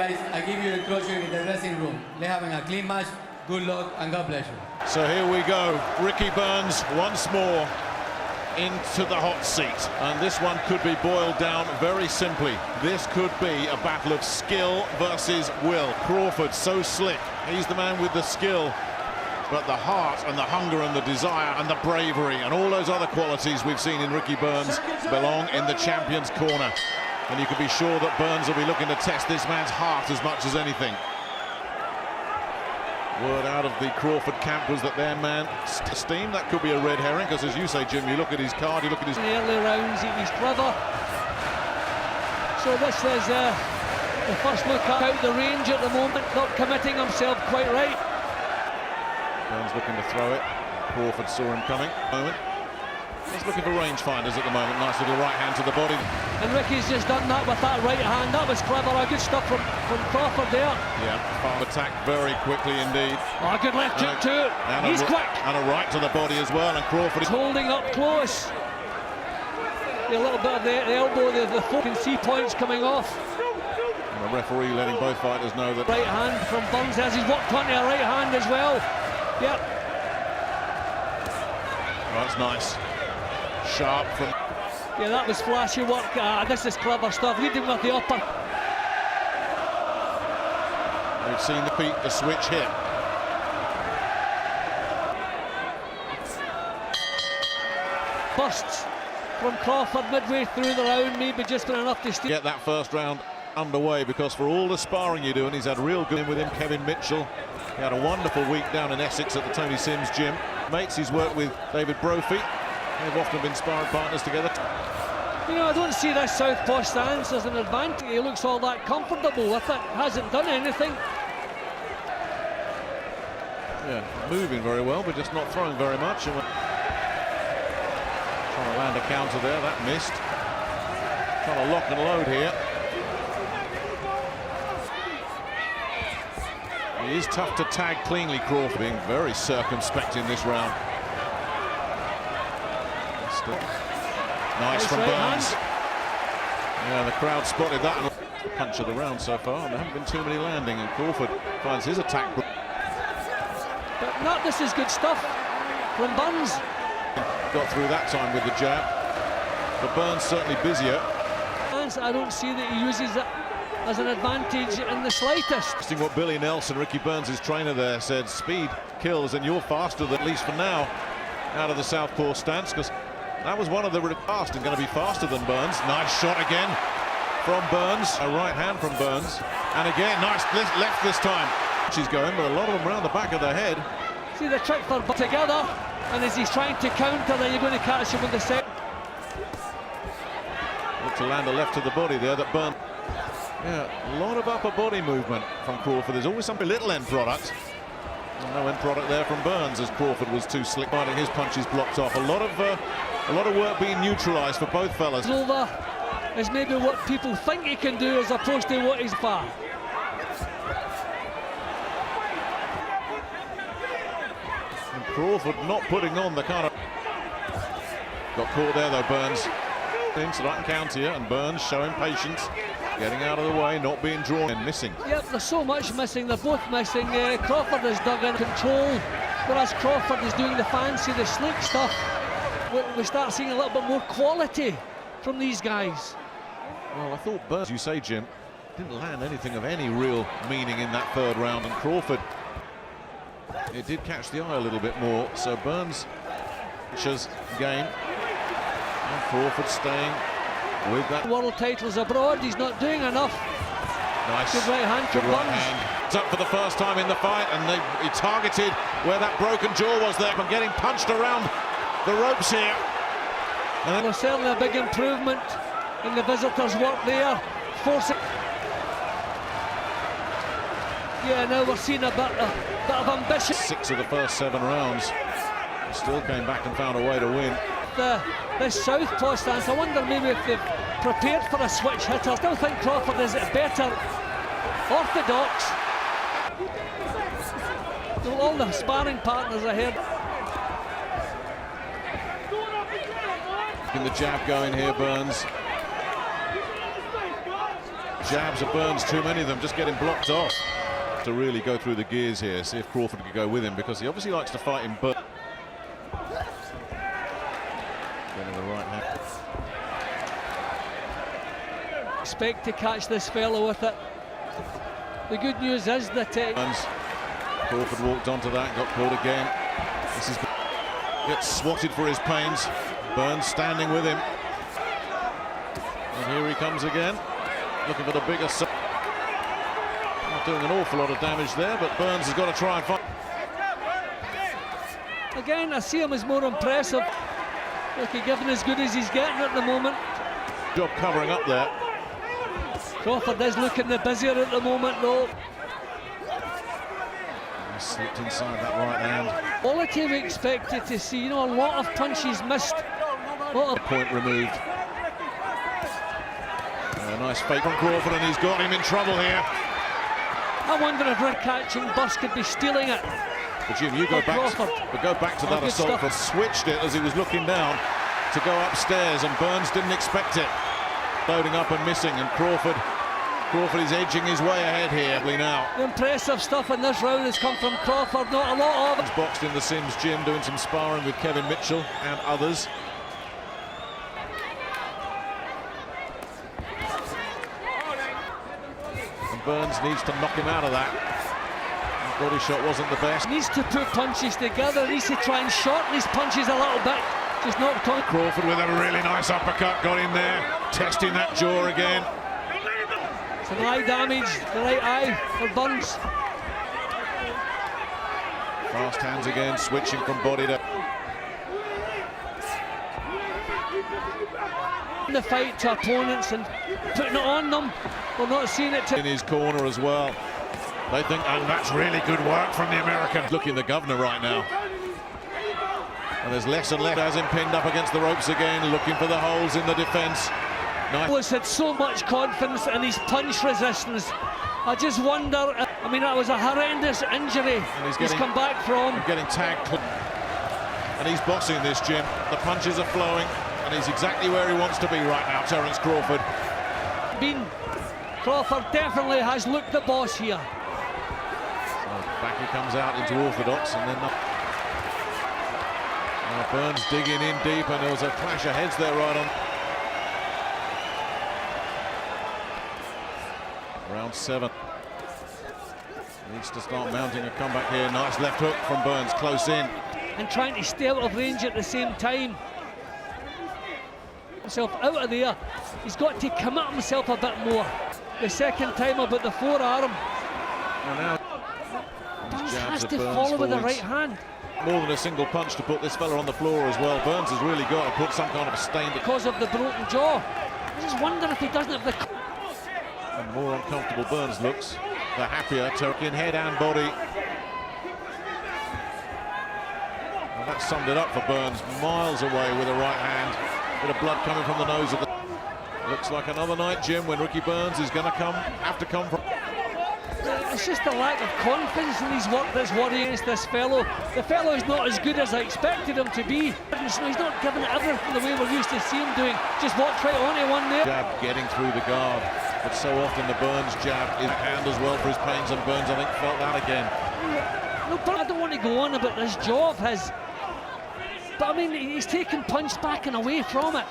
guys, I give you a closure in the dressing room. They're having a clean match. Good luck and God bless you. So here we go. Ricky Burns once more into the hot seat. And this one could be boiled down very simply. This could be a battle of skill versus will. Crawford so slick. He's the man with the skill. But the heart and the hunger and the desire and the bravery and all those other qualities we've seen in Ricky Burns belong in the champion's corner. And you can be sure that Burns will be looking to test this man's heart as much as anything. Word out of the Crawford camp was that their man Steam, that could be a red herring, because as you say, Jim, you look at his card, you look at his... In the early rounds, he's clever. So this is the first look out the range at the moment, not committing himself quite right. Burns looking to throw it. Crawford saw him coming. He's looking for rangefinders at the moment. Nice little right hand to the body. And Ricky's just done that with that right hand. That was clever. Good stuff from Crawford there. Yeah, farm attack very quickly indeed. Oh, good left hook too. He's quick. And a right to the body as well. And Crawford is holding up close. A little bit of the elbow, the foot, can see points coming off. And the referee letting both fighters know that... Right hand from Burns as he's walked onto a right hand as well. Yep. Oh, that's nice. Sharp from... Yeah, that was flashy work. This is clever stuff. Leading with the upper. We've seen the switch hit. Bursts from Crawford midway through the round, maybe just been enough to get that first round underway, because for all the sparring you do, and he's had real good with him, Kevin Mitchell. He had a wonderful week down in Essex at the Tony Sims gym. Mates, he's worked with David Brophy. They've often been sparring partners together. You know, I don't see this southpaw stance as an advantage. He looks all that comfortable with it. Hasn't done anything. Yeah, moving very well, but just not throwing very much. And trying to land a counter there, that missed. Trying to lock and load here. He is tough to tag cleanly, Crawford, being very circumspect in this round. Still. Nice from Burns. Yeah, the crowd spotted that. Punch of the round so far, and there haven't been too many landing, and Crawford finds his attack. But not, this is good stuff from Burns. Got through that time with the jab, but Burns certainly busier. I don't see that he uses it as an advantage in the slightest. Interesting what Billy Nelson, Ricky Burns' trainer there, said. Speed kills, and you're faster, at least for now, out of the southpaw stance, because that was one of the fast and going to be faster than Burns. Nice shot again from Burns. A right hand from Burns. And again, nice left this time. She's going, but a lot of them around the back of the head. See the trick for together, and as he's trying to counter, then you're going to catch him with the set. Look to land a left to the body there that Burns. Yeah, a lot of upper body movement from Crawford. There's always some little end product. No end product there from Burns, as Crawford was too slick, finding his punches blocked off. A lot of work being neutralised for both fellas. Over is maybe what people think he can do as opposed to what he's far. And Crawford not putting on the kind of... Got caught there though, Burns. So that can counter you, and Burns showing patience, getting out of the way, not being drawn and missing. Yep, there's so much missing. They're both missing. Crawford is dug in control, whereas Crawford is doing the fancy, the slick stuff. We start seeing a little bit more quality from these guys. Well, I thought Burns, you say, Jim, didn't land anything of any real meaning in that third round, and Crawford, it did catch the eye a little bit more. So Burns pitches game, and Crawford staying with that. World titles abroad, he's not doing enough. Nice. Good right hand from Burns. It's up for the first time in the fight, and he targeted where that broken jaw was there from getting punched around the ropes here. And there's certainly a big improvement in the visitors' work there. Forcing. Yeah, now we're seeing a bit of ambition. 6 of the first 7 rounds. He still came back and found a way to win. This southpaw stance, I wonder maybe if they've prepared for a switch hit. I still think Crawford is better orthodox. All the sparring partners ahead. In the jab going here, Burns. jabs of Burns, too many of them, just getting blocked off. To really go through the gears here, see if Crawford could go with him, because he obviously likes to fight him, but getting the right hand. Expect to catch this fellow with it. The good news is that Crawford walked onto that, got caught again. This is gets swatted for his pains. Burns standing with him, and here he comes again, looking for the bigger. Not doing an awful lot of damage there, but Burns has got to try and fight. Again, I see him as more impressive. Look, he's given as good as he's getting at the moment. Job covering up there. Crawford is looking the busier at the moment, though. He slipped inside that right hand. Quality we expected to see, you know, a lot of punches missed. A lot of point removed. A nice fake from Crawford, and he's got him in trouble here. I wonder if Rick catching Bus could be stealing it. But Jim, you go back to that assault. But switched it as he was looking down to go upstairs, and Burns didn't expect it. Loading up and missing, and Crawford is edging his way ahead here now. The impressive stuff in this round has come from Crawford, not a lot of it. He's boxed in the Sims gym, doing some sparring with Kevin Mitchell and others. And Burns needs to knock him out of that. That body shot wasn't the best. Needs to put punches together, needs to try and shorten his punches a little bit. Just knocked on. Crawford with a really nice uppercut, got in there, testing that jaw again. Some eye damage, the right eye for Burns. Fast hands again, switching from body to... The fight to opponents and putting it on them. We're not seeing it in his corner as well. They think, and that's really good work from the American. Looking the governor right now. And there's less and less. Has him pinned up against the ropes again, looking for the holes in the defence. Nice. Had so much confidence in his punch resistance. I just wonder, I mean, that was a horrendous injury he's come back from. Getting tagged. And he's bossing this, Jim. The punches are flowing, and he's exactly where he wants to be right now, Terence Crawford. Crawford definitely has looked the boss here. So back he comes out into orthodox, and then Burns digging in deep, and there was a clash of heads there right on. Round 7. Needs to start mounting a comeback here. Nice left hook from Burns, close in. And trying to stay out of range at the same time. Himself out of there. He's got to commit himself a bit more. The second time about the forearm. And now Burns has to follow with the right hand. More than a single punch to put this fella on the floor as well. Burns has really got to put some kind of a stain. Because of the broken jaw. I just wonder if he doesn't have the... And the more uncomfortable Burns looks, the happier. Turkin head and body. And that summed it up for Burns. Miles away with a right hand. Bit of blood coming from the nose of the... Looks like another night, Jim, when Ricky Burns is going to have to come from... It's just a lack of confidence in his work that's worrying against this fellow. The fellow is not as good as I expected him to be. So he's not giving everything the way we're used to see him doing. Just walked right onto one there. Jab getting through the guard. But so often the Burns jab is hand as well for his pains, and Burns, I think, felt that again. No, but I don't want to go on about this jaw of his. But I mean, he's taking punch back and away from it.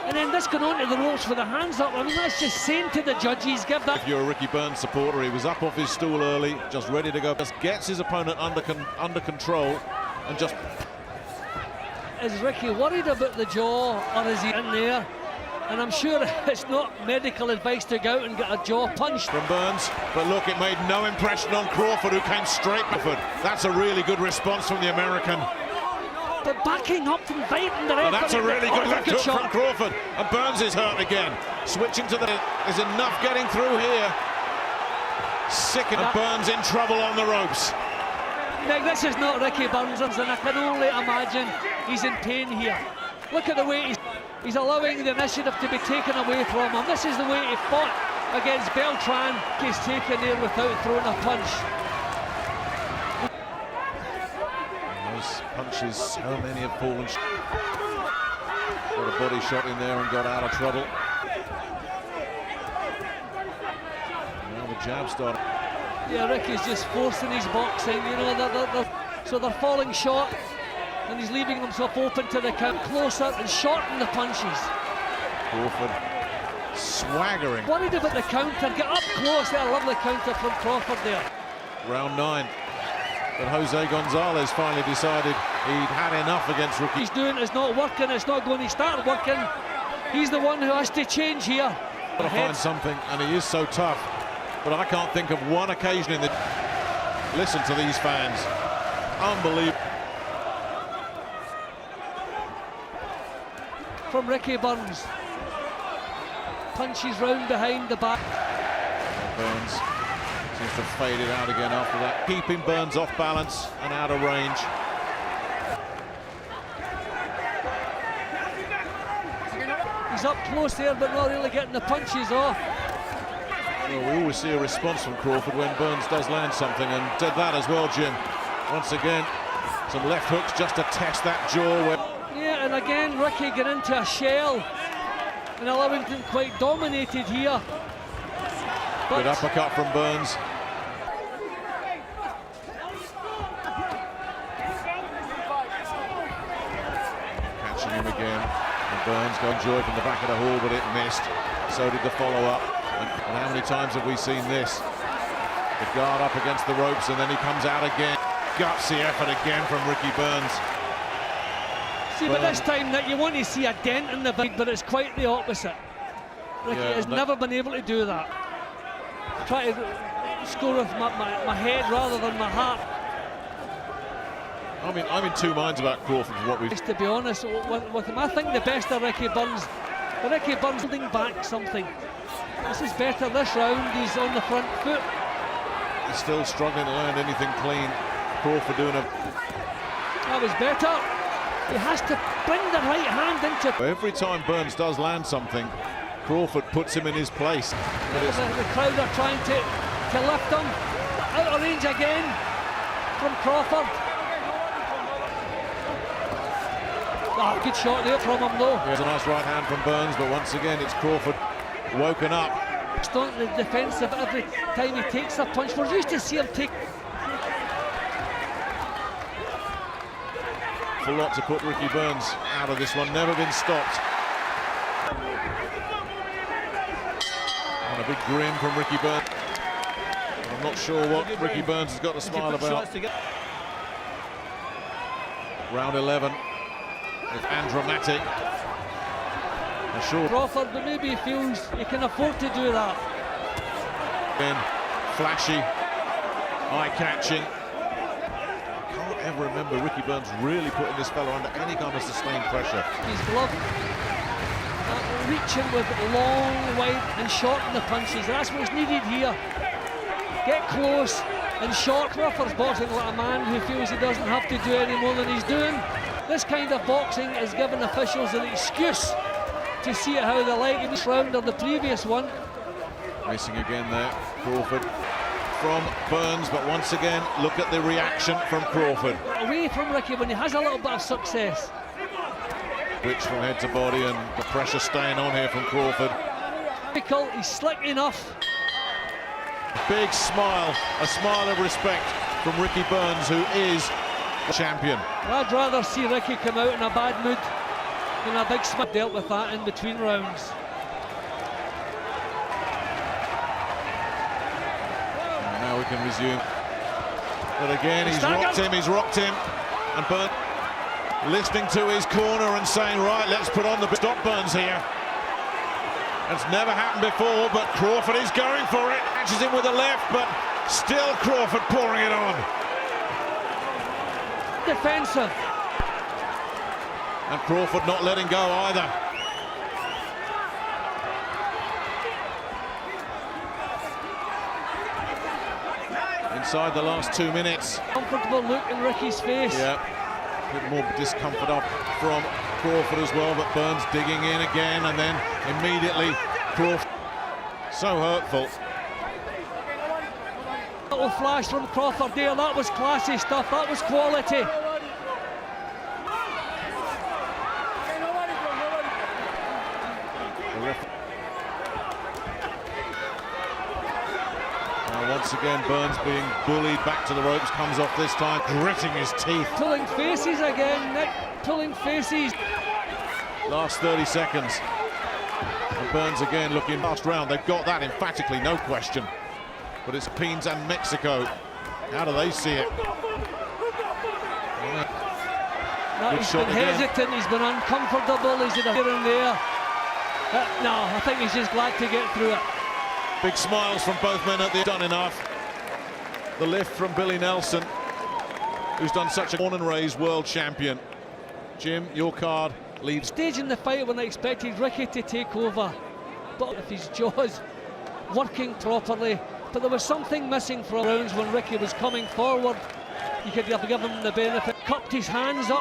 And then this going on to the ropes with the hands up. I mean, that's just saying to the judges, give that... If you're a Ricky Burns supporter, he was up off his stool early, just ready to go. Just gets his opponent under control and just... Is Ricky worried about the jaw, or is he in there? And I'm sure it's not medical advice to go out and get a jaw punched. From Burns, but look, it made no impression on Crawford, who came straight backward. That's a really good response from the American. But backing up and biting the referee. That's a really good left hook from Crawford. And Burns is hurt again. Switching to the... There's enough getting through here. Sick, and Burns in trouble on the ropes. Nick, this is not Ricky Burns, and I can only imagine he's in pain here. Look at the way he's allowing the initiative to be taken away from him. This is the way he fought against Beltran. He's taken there without throwing a punch. Punches, so many have fallen. Got a body shot in there and got out of trouble. jab start. Yeah, Ricky's just forcing his boxing, you know, so they're falling short, and he's leaving himself open to the count, closer and shorten the punches. Crawford swaggering. Worried about the counter, get up close. I love the counter from Crawford there. Round 9. But Jose Gonzalez finally decided he'd had enough against Ricky. He's doing it's not working, it's not going to start working. He's the one who has to change here. Got to find something, and he is so tough. But I can't think of one occasion in the... Listen to these fans. Unbelievable. From Ricky Burns. Punches round behind the back. Burns seems to have faded out again after that. Keeping Burns off balance and out of range. He's up close there, but not really getting the punches off. Well, we always see a response from Crawford when Burns does land something, and did that as well, Jim. Once again, some left hooks just to test that jaw. Yeah, and again, Ricky get into a shell, and Ellington quite dominated here. Good uppercut from Burns. Catching him again, and Burns got joy from the back of the hall, but it missed. So did the follow-up. And how many times have we seen this? The guard up against the ropes, and then he comes out again. Gutsy effort again from Ricky Burns. See, but this time that you want to see a dent in the bag, but it's quite the opposite. Ricky has never been able to do that. Try to score with my head rather than my heart. I'm in two minds about Crawford for what we've... To be honest with him, I think the best of Ricky Burns holding back something. This is better this round. He's on the front foot. He's still struggling to land anything clean. Crawford doing a... That was better. He has to bring the right hand into... Every time Burns does land something, Crawford puts him in his place. The crowd are trying to lift him. Out of range again from Crawford. Oh, good shot there from him though. There's a nice right hand from Burns, but once again it's Crawford woken up. It's not the defensive every time he takes a punch. We're used to see him take... A lot to put Ricky Burns out of this one, never been stopped. And a big grin from Ricky Burns. I'm not sure what Ricky Burns has got to smile about. Round 11. And dramatic. Sure. Crawford, but maybe he feels he can afford to do that. Again, flashy, eye-catching. I can't ever remember Ricky Burns really putting this fella under any kind of sustained pressure. His glove reaching with long, wide and shorten the punches. That's what's needed here. Get close and short. Crawford's boxing like a man who feels he doesn't have to do any more than he's doing. This kind of boxing is giving officials an excuse to see it how they like in this round or the previous one. Missing again there, Crawford from Burns, but once again, look at the reaction from Crawford. Away from Ricky when he has a little bit of success. Which from head to body, and the pressure staying on here from Crawford. Difficult, he's slick enough. Big smile, a smile of respect from Ricky Burns, who is the champion. I'd rather see Ricky come out in a bad mood than a big smile. Dealt with that in between rounds. And now we can resume. But again, he's rocked him, and Burns listening to his corner and saying, right, let's put on the... Stop Burns here. It's never happened before, but Crawford is going for it. Catches him with the left, but still Crawford pouring it on. Defensive. And Crawford not letting go either. Inside the last 2 minutes. Comfortable look in Ricky's face. Yeah, a bit more discomfort up from Crawford as well, but Burns digging in again, and then immediately Crawford. So hurtful. Little flash from Crawford there, that was classy stuff, that was quality. Once again, Burns being bullied back to the ropes, comes off this time, gritting his teeth. Pulling faces again, Nick, pulling faces. Last 30 seconds. And Burns again looking last round. They've got that emphatically, no question. But it's Philippines and Mexico. How do they see it? He's been hesitant, he's been uncomfortable, he's in here and there. No, I think he's just glad to get through it. Big smiles from both men at the done enough. The lift from Billy Nelson, who's done such a born and raised world champion. Jim, your card leads. Stage in the fight when I expected Ricky to take over, but if his jaws working properly, but there was something missing from rounds when Ricky was coming forward. You could have given him the benefit. Cupped his hands up,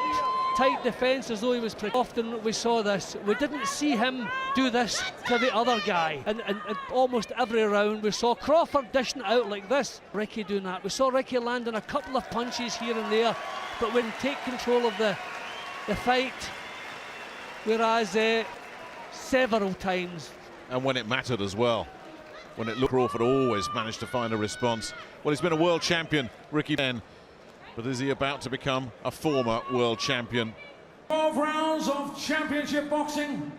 tight defence as though he was pretty. Often we saw this. We didn't see him do this to the other guy. And almost every round we saw Crawford dishing it out like this. Ricky doing that. We saw Ricky landing a couple of punches here and there, but wouldn't take control of the fight. Whereas several times. And when it mattered as well. When it looked, Crawford always managed to find a response. Well, he's been a world champion, Ricky Ben. But is he about to become a former world champion? 12 rounds of championship boxing.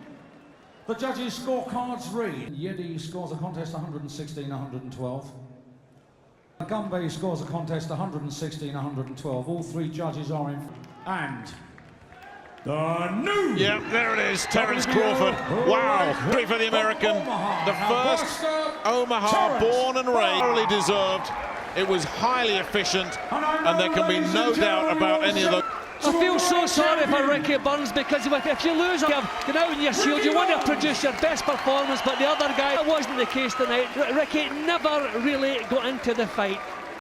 The judges' scorecards read. Yedi scores a contest 116-112. Gumbe scores a contest 116-112. All three judges are in. And the new... Yeah, there it is, Terence Crawford. Wow, great for the American. The first Omaha born and raised, thoroughly deserved. It was highly efficient, and there can be no doubt about any of those. I feel so sorry for Ricky Burns, because if you lose, get out in your shield, you want to produce your best performance, but the other guy, that wasn't the case tonight. Ricky never really got into the fight.